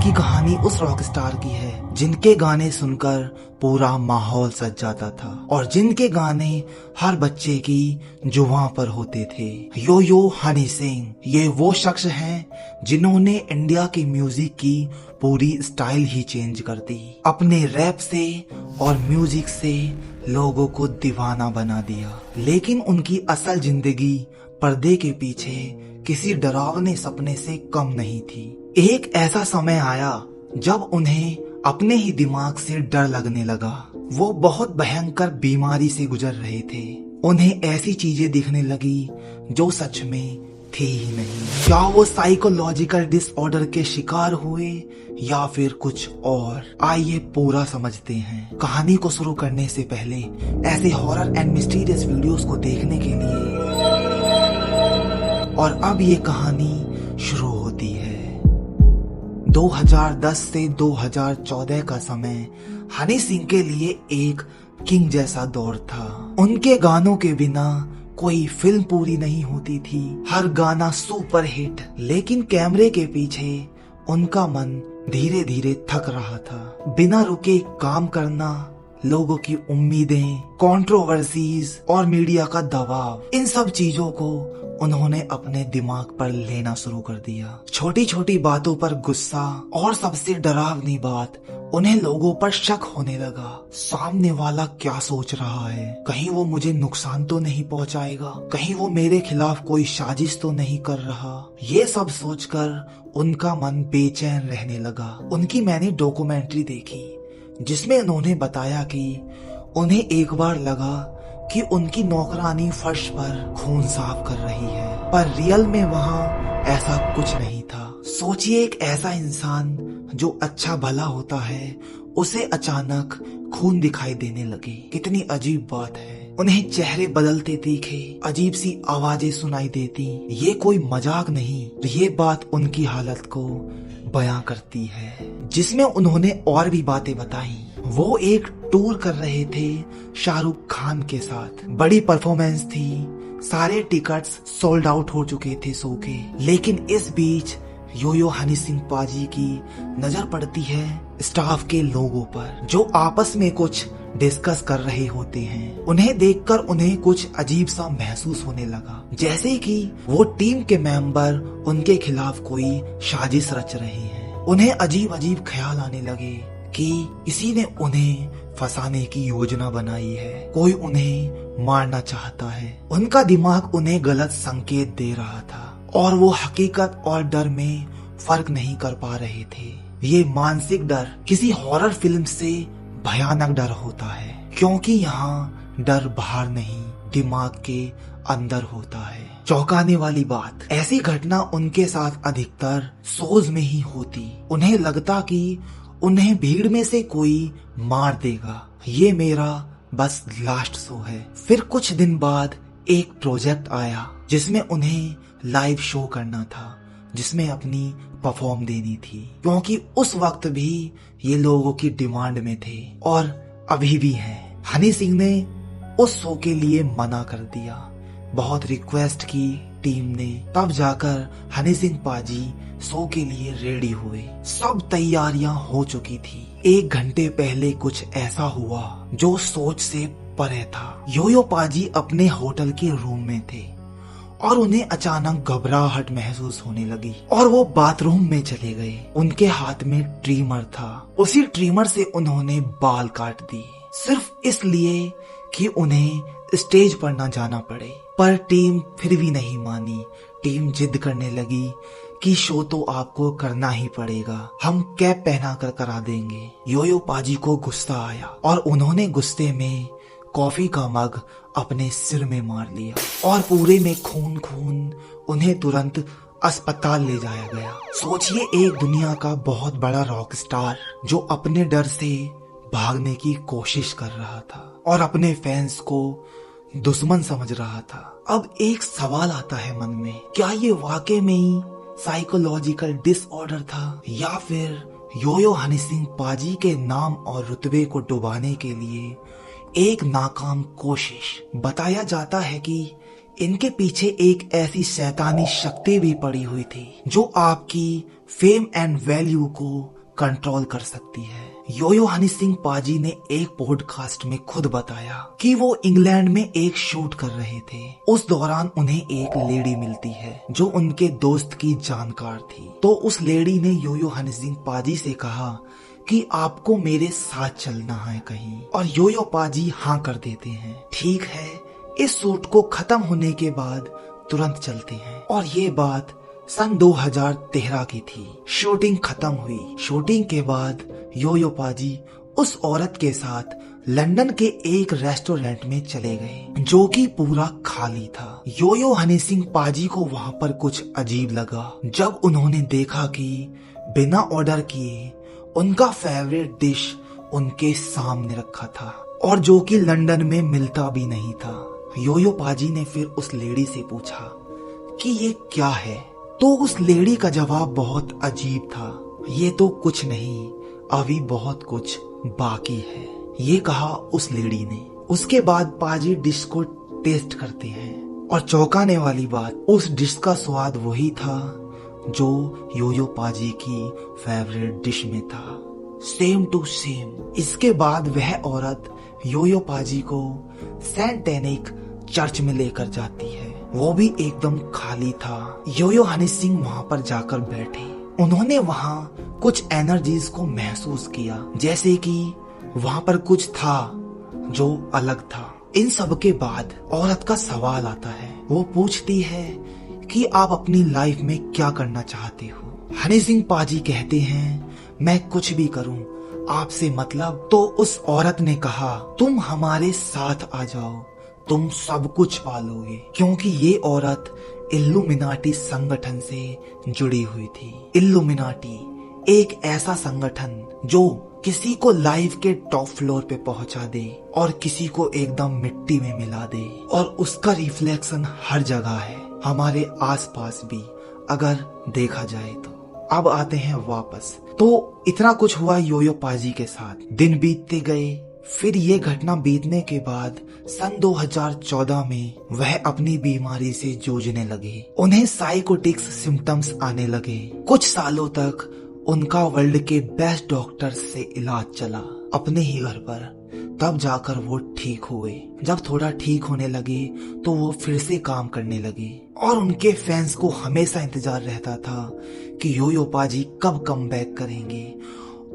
की कहानी उस रॉकस्टार की है जिनके गाने सुनकर पूरा माहौल सज जाता था और जिनके गाने हर बच्चे की जुबां पर होते थे। यो यो हनी सिंह ये वो शख्स हैं जिन्होंने इंडिया की म्यूजिक की पूरी स्टाइल ही चेंज कर दी। अपने रैप से और म्यूजिक से लोगों को दीवाना बना दिया। लेकिन उनकी असल जिंदगी पर्दे के पीछे किसी डरावने सपने से कम नहीं थी। एक ऐसा समय आया जब उन्हें अपने ही दिमाग से डर लगने लगा। वो बहुत भयंकर बीमारी से गुजर रहे थे। उन्हें ऐसी चीजें दिखने लगी जो सच में थी ही नहीं। क्या वो साइकोलॉजिकल डिसऑर्डर के शिकार हुए या फिर कुछ और? आइए पूरा समझते हैं। कहानी को शुरू करने से पहले ऐसे हॉरर एंड मिस्टीरियस वीडियोस को देखने के लिए और अब ये कहानी शुरू होती है। 2010 से 2014 का समय हनी सिंह के लिए एक किंग जैसा दौर था। उनके गानों के बिना कोई फिल्म पूरी नहीं होती थी। हर गाना सुपर हिट। लेकिन कैमरे के पीछे उनका मन धीरे धीरे थक रहा था। बिना रुके काम करना, लोगों की उम्मीदें, कंट्रोवर्सीज और मीडिया का दबाव, इन सब चीजों को उन्होंने अपने दिमाग पर लेना शुरू कर दिया। छोटी छोटी बातों पर गुस्सा और सबसे डरावनी बात, उन्हें लोगों पर शक होने लगा। सामने वाला क्या सोच रहा है? कहीं वो मुझे नुकसान तो नहीं पहुंचाएगा? कहीं वो मेरे खिलाफ कोई साजिश तो नहीं कर रहा? ये सब सोचकर उनका मन बेचैन रहने लगा। उनकी मैंने डॉक्यूमेंट्री देखी जिसमें उन्होंने बताया कि उन्हें एक बार लगा कि उनकी नौकरानी फर्श पर खून साफ कर रही है, पर रियल में वहाँ ऐसा कुछ नहीं था। सोचिए एक ऐसा इंसान जो अच्छा भला होता है, उसे अचानक खून दिखाई देने लगे। कितनी अजीब बात है। उन्हें चेहरे बदलते दिखे, अजीब सी आवाजें सुनाई देती। ये कोई मजाक नहीं, ये बात उनकी हालत को बयां करती है। जिसमें उन्होंने और भी बातें बताई। वो एक टूर कर रहे थे शाहरुख खान के साथ। बड़ी परफॉर्मेंस थी, सारे टिकट्स सोल्ड आउट हो चुके थे शो के। लेकिन इस बीच यो यो हनी सिंह पाजी की नजर पड़ती है स्टाफ के लोगों पर, जो आपस में कुछ डिस्कस कर रहे होते हैं। उन्हें देखकर उन्हें कुछ अजीब सा महसूस होने लगा, जैसे कि वो टीम के मेंबर उनके खिलाफ कोई साजिश रच रहे हैं। उन्हें अजीब अजीब ख्याल आने लगे कि किसी ने उन्हें फंसाने की योजना बनाई है, कोई उन्हें मारना चाहता है। उनका दिमाग उन्हें गलत संकेत दे रहा था और वो हकीकत और डर में फर्क नहीं कर पा रहे थे। ये मानसिक डर किसी हॉरर फिल्म से भयानक डर होता है, क्योंकि यहाँ डर बाहर नहीं, दिमाग के अंदर होता है। चौंकाने वाली बात, ऐसी घटना उनके साथ अधिकतर शोज में ही होती। उन्हें लगता कि उन्हें भीड़ में से कोई मार देगा, ये मेरा बस लास्ट शो है। फिर कुछ दिन बाद एक प्रोजेक्ट आया जिसमें उन्हें लाइव शो करना था, जिसमें अपनी परफॉर्म देनी थी, क्योंकि उस वक्त भी ये लोगों की डिमांड में थे और अभी भी हैं। हनी सिंह ने उस शो के लिए मना कर दिया। बहुत रिक्वेस्ट की टीम ने, तब जाकर हनी सिंह पाजी शो के लिए रेडी हुए। सब तैयारियां हो चुकी थी। 1 घंटे पहले कुछ ऐसा हुआ जो सोच से परे था। योयो पाजी अपने होटल के रूम में थे और उन्हें अचानक घबराहट महसूस होने लगी और वो बाथरूम में चले गए। उनके हाथ में ट्रिमर था। उसी ट्रिमर से उन्होंने बाल काट दिए, सिर्फ इसलिए कि उन्हें स्टेज पर न जाना पड़े। पर टीम फिर भी नहीं मानी। टीम जिद करने लगी कि शो तो आपको करना ही पड़ेगा, हम कैप पहना कर करा देंगे। योयो पाजी को गुस्सा आया और उन्होंने गुस्से में कॉफी का मग अपने सिर में मार लिया और पूरे में खून खून। उन्हें तुरंत अस्पताल ले जाया गया। सोचिए एक दुनिया का बहुत बड़ा रॉक स्टार जो अपने डर से भागने की कोशिश कर रहा था और अपने फैंस को दुश्मन समझ रहा था। अब एक सवाल आता है मन में, क्या ये वाकई में ही साइकोलॉजिकल डिसऑर्डर था या फिर योयो हनी सिंह पाजी के नाम और रुतबे को डुबाने के लिए एक नाकाम कोशिश? बताया जाता है कि इनके पीछे एक ऐसी शैतानी शक्ति भी पड़ी हुई थी जो आपकी फेम एंड वैल्यू को कंट्रोल कर सकती है। योयो हनी सिंह पाजी ने एक पॉडकास्ट में खुद बताया कि वो इंग्लैंड में एक शूट कर रहे थे। उस दौरान उन्हें एक लेडी मिलती है जो उनके दोस्त की जानकार थी। तो उस लेडी ने योयो हनी सिंह पाजी से कहा कि आपको मेरे साथ चलना है कहीं, और योयो पाजी हाँ कर देते हैं। ठीक है, इस शूट को खत्म होने के बाद तुरंत चलते हैं। और ये बात सन 2013 की थी। शूटिंग खत्म हुई। शूटिंग के बाद योयो पाजी उस औरत के साथ लंदन के एक रेस्टोरेंट में चले गए जो कि पूरा खाली था। योयो हनी सिंह पाजी को वहाँ पर कुछ अजीब लगा जब उन्होंने देखा कि बिना ऑर्डर किए उनका फेवरेट डिश उनके सामने रखा था, और जो कि लंदन में मिलता भी नहीं था। योयो पाजी ने फिर उस लेडी से पूछा कि ये क्या है, तो उस लेडी का जवाब बहुत अजीब था। ये तो कुछ नहीं, अभी बहुत कुछ बाकी है, ये कहा उस लेडी ने। उसके बाद पाजी डिश को टेस्ट करते हैं और चौंकाने वाली बात, उस डिश का स्वाद वही था जो योयो पाजी की फेवरेट डिश में था, सेम टू सेम। इसके बाद वह औरत योयो पाजी को सेंट एनिक चर्च में लेकर जाती है। वो भी एकदम खाली था। योयो हनी सिंह वहाँ पर जाकर बैठे। उन्होंने वहाँ कुछ एनर्जीज को महसूस किया, जैसे कि वहाँ पर कुछ था जो अलग था। इन सब के बाद औरत का सवाल आता है। वो पूछती है कि आप अपनी लाइफ में क्या करना चाहते हो। हनी सिंह पाजी कहते हैं, मैं कुछ भी करूं, आपसे मतलब। तो उस औरत ने कहा, तुम हमारे साथ आ जाओ, तुम सब कुछ पालोगे। क्योंकि ये औरत इल्लुमिनाटी संगठन से जुड़ी हुई थी। इल्लुमिनाटी एक ऐसा संगठन जो किसी को लाइफ के टॉप फ्लोर पे पहुंचा दे और किसी को एकदम मिट्टी में मिला दे, और उसका रिफ्लेक्शन हर जगह है, हमारे आसपास भी अगर देखा जाए तो। अब आते हैं वापस। तो इतना कुछ हुआ योयो पाजी के साथ। दिन बीतते गए। फिर ये घटना बीतने के बाद सन 2014 में वह अपनी बीमारी से जूझने लगे। उन्हें साइकोटिक्स सिम्टम्स आने लगे। कुछ सालों तक उनका वर्ल्ड के बेस्ट डॉक्टर से इलाज चला अपने ही घर पर। तब जाकर वो ठीक हुए। जब थोड़ा ठीक होने लगे तो वो फिर से काम करने लगे, और उनके फैंस को हमेशा इंतजार रहता था कि योयो पाजी कब कमबैक करेंगे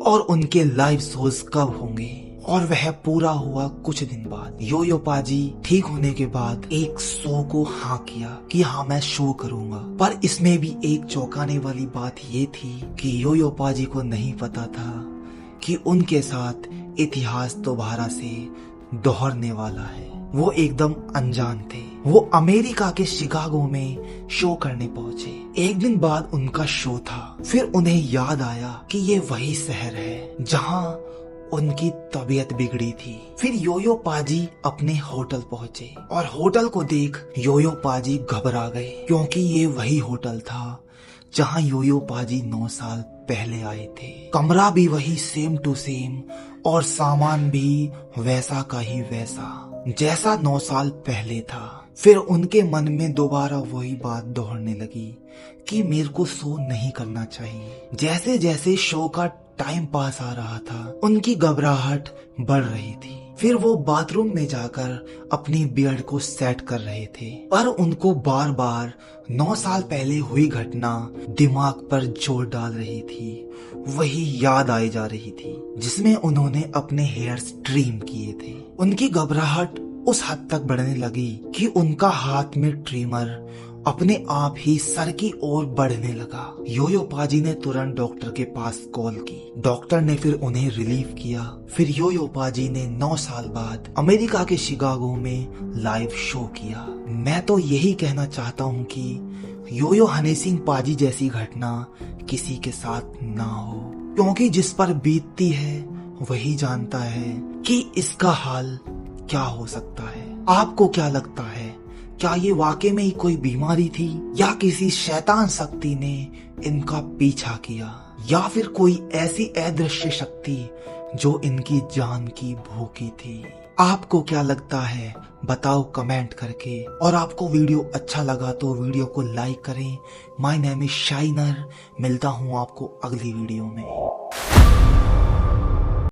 और उनके लाइव शोज कब होंगे। और वह पूरा हुआ कुछ दिन बाद। योयो पाजी ठीक होने के बाद एक शो को हाँ किया कि हाँ मैं शो करूंगा। पर इसमें भी एक चौंकाने वाली बात ये थी कि योयो पाजी को नहीं पता था कि उनके साथ इतिहास दोबारा से दोहरने वाला है। वो एकदम अनजान थे। वो अमेरिका के शिकागो में शो करने पहुंचे। एक दिन बाद उनका शो था। फिर उन्हें याद आया कि ये वही शहर है जहां उनकी तबीयत बिगड़ी थी। फिर योयो पाजी अपने होटल पहुंचे, और होटल को देख योयो पाजी घबरा गए, क्योंकि ये वही होटल था जहां योयो पाजी 9 साल पहले आए थे। कमरा भी वही सेम टू सेम, और सामान भी वैसा का ही वैसा जैसा 9 साल पहले था। फिर उनके मन में दोबारा वही बात दोहरने लगी कि मेरे को शो नहीं करना चाहिए। जैसे जैसे शो का टाइम पास आ रहा था, उनकी घबराहट बढ़ रही थी। फिर वो बाथरूम में जाकर अपनी बियर्ड को सेट कर रहे थे, पर उनको बार बार 9 साल पहले हुई घटना दिमाग पर जोर डाल रही थी। वही याद आई जा रही थी जिसमें उन्होंने अपने हेयर्स ट्रिम किए थे। उनकी घबराहट उस हद तक बढ़ने लगी कि उनका हाथ में ट्रिमर अपने आप ही सर की ओर बढ़ने लगा। योयो पाजी ने तुरंत डॉक्टर के पास कॉल की। डॉक्टर ने फिर उन्हें रिलीव किया। फिर योयो पाजी ने 9 साल बाद अमेरिका के शिकागो में लाइव शो किया। मैं तो यही कहना चाहता हूँ कि योयो हनी सिंह पाजी जैसी घटना किसी के साथ ना हो, क्योंकि जिस पर बीतती है वही जानता है कि इसका हाल क्या हो सकता है। आपको क्या लगता है, क्या ये वाकई में ही कोई बीमारी थी, या किसी शैतान शक्ति ने इनका पीछा किया, या फिर कोई ऐसी अदृश्य शक्ति जो इनकी जान की भूखी थी? आपको क्या लगता है बताओ कमेंट करके। और आपको वीडियो अच्छा लगा तो वीडियो को लाइक करें। My name is shiner. मिलता हूँ आपको अगली वीडियो में।